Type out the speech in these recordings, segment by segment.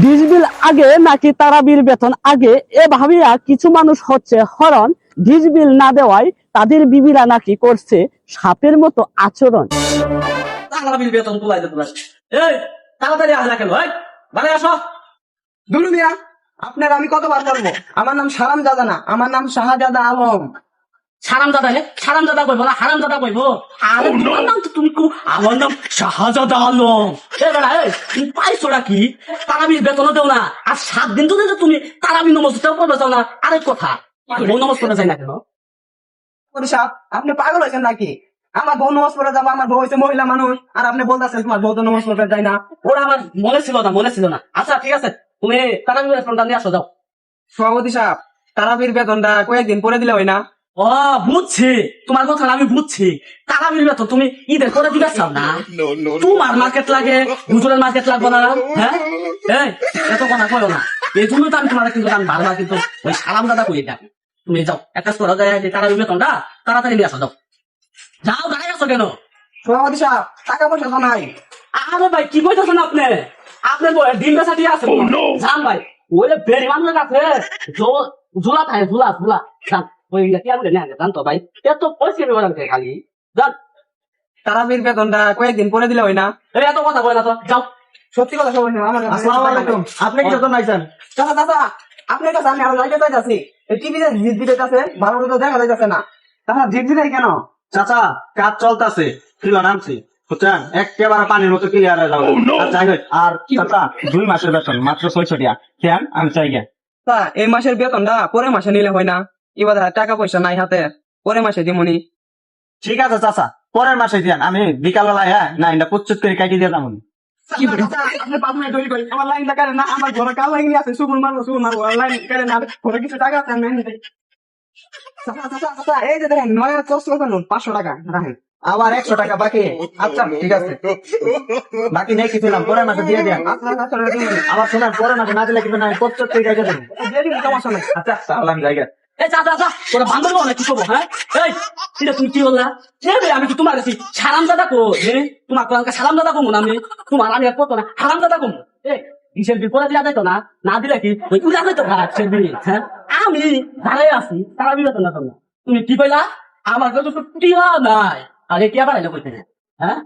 Dish বিল আগে নাকি তারাবির বেতন আগে এ ভাবিয়া কিছু মানুষ হচ্ছে হরণ। ডিশ বিল না দেওয়ায় তাদের বিবিরা নাকি করছে সাপের মতো আচরণ। তারাবির বেতন তুলাই দিতে পারছি। এই তাড়াতাড়ি আসা কেন? ভালো আসো। দুলু মিয়া, আপনার আমি কতবার বলবো? আমার নাম সালাম দাদা না, আমার নাম শাহজাদা আলম। সারামজাদা হে, সারামজাদা কইবো না, হারামজাদা কইবো। আরে তোমার নাম তো তুমি আমার নাম শাহজাদা আলম। এ বেড়া, তুমি পাইছোটা কি? তারাবির বেতনও দেও না, আর 7 দিন ধরে যে তুমি তারাবি নমস্কার করবে চাও না। আরেক কথা, বউ নমস্কার করে যায় না কেন? সাহেব, আপনি পাগল হয়েছেন নাকি? আমার বউ নমাজ পড়ে যাবো, আমার বউ হয়েছে মহিলা মানুষ, আর আপনি বলতেছেন তোমার বউ তো নমাজ পড়তে যায় না। ওরা আমার মনে ছিল না। আচ্ছা ঠিক আছে, তুমি তারাবি বেতনটা নিয়ে আসো, যাও। সভাপতি সাহেব, তারাবির বেতনটা কয়েকদিন পরে দিলে হয় না? ও বুঝছি, তোমার কথা আমি বুঝছি। তারাবির বেতন তুমি ঈদের করে দিবে চাও না? তোমার মার্কেট লাগে, হুজুরের মার্কেট লাগবে না? হ্যাঁ, এই এত কথা কয়ো না। এই জন্য তো আমি তোমার কিন্তু আমি বারবার কিন্তু ওই সালাম দাদা কই ডাকি। তুমি যাও, একটা করা যায় যে তারাবির বেতনটা তাড়াতাড়ি নিয়ে আসো, যাও। যাও, দাঁড়িয়ে আছো কেন? সভাপতি সাহেব, টাকা পয়সা তো নাই। আরে ভাই কি কইতেছেন আপনি? আপনার ডিম বেচা দিয়ে আছে যান ভাই, ওই বেড়ি মানুষের কাছে ঝুলা থাকে, ঝুলা যান। ওই কি আমি জান তো ভাই, এত পয়সা নেবে খালি যান। তারাবির বেতনটা কয়েকদিন পরে দিলে হয় না? এই এত কথা বলে না তো, যাও। সত্যি কথা সবাই আসসালামু আলাইকুম। আপনি কি বেতন নাইছেন? চাচা চাচা, আপনার কাছে আমি আরো লাইটে যাইতাছি। এই টিভিতে জিত দিতেছে, ভালো করে তো দেখা যাইতেছে না। চাচা জিত দিতে কেন? চাচা কাজ চলতেছে, কিলো নামছি বুঝছেন, একেবারে পানির মতো ক্লিয়ার হয়ে যাবে। আর যাই হোক, আর চাচা 2 মাসের বেতন মাত্র 600 টাকা কেন আমি চাই গে। তা এই মাসের বেতনটা পরের মাসে নিলে হয় না? এবার টাকা পয়সা নাই হাতে, পরের মাসে দিমনি। ঠিক আছে চাচা, পরের মাসে দিন, আমি বিকাল বেলায় না এটা প্রস্তুত করে কাটি দিয়ে যাবো। কি বলি আপনি 5 মিনিট তৈরি করি, আমার লাইনটা কাটে না, আমার ঘরে কাল লাগিয়ে আছে, সুগুন মারবো লাইন কাটে না, ঘরে কিছু টাকা আছে আমি এনে দেই। চাচা চাচা চাচা, এই যে দেখেন 9 500 টাকা রাখেন। আবার 100 টাকা বাকি। আচ্ছা ঠিক আছে। বাকি নেই কিছু না, পরের মাসে দিয়ে দেন। আচ্ছা আচ্ছা দিয়ে দিন। আবার শোনার পরের মাসে না দিলে কিন্তু আমি প্রস্তুত করে কাটি দেবো। দিয়ে দিন, সমস্যা নাই। আচ্ছা তাহলে আমি যাই গে। এই যা তোরা বান্ধব না কি করবো? হ্যাঁ, এই এটা তুমি কি বললা? আমি কি তোমার কাছে সালাম দাদা কো? তোমার কোরআনকে সালাম দাদা কমু না? আমি তোমার আমি আর করতো না, হারাম দাদা কমু। হিসেব বিল করে দেওয়া যাইতো না, না দিলে কি ওই উড়া যাইতো ভাড়া হিসেব বিল। হ্যাঁ, আমি ভাড়াই আছি, তারা বিবেচনা না তোমরা। তুমি কি কইলা? আমার কাছে তো টিয়া নাই, আগে টিয়া বাড়াইলে কইতে। হ্যাঁ,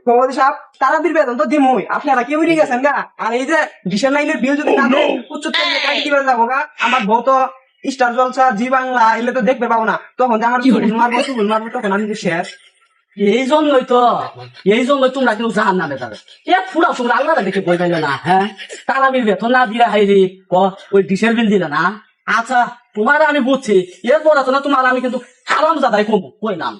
সভাপতি সাহেব, তারাবির বেতন তো দিমই, আপনারা কি উড়ে গেছেন গা? আর এই যে ডিসেল লাইনের বিল যদি না দেন, উচ্চতর কাটি কিভাবে যাবো গা? আমার বউ তো স্টার জলসা, জি বাংলা এগুলো তো দেখতে পাবো না, তখন যে আমার চুল মারবো তখন আমি শেষ। এই জন্যই তোমরা কিন্তু জাহান নামে যাবে। পুরা তোমরা আল্লাহ দেখে বই পাইলে না। হ্যাঁ, তারা বিল বেতন না দিলে হাইরি ওই ডিসেল বিল দিলে না। আচ্ছা তোমার আমি বুঝছি, এরপর আছে না তোমার আমি কিন্তু হারাম দাদাই কমবো, কই নাম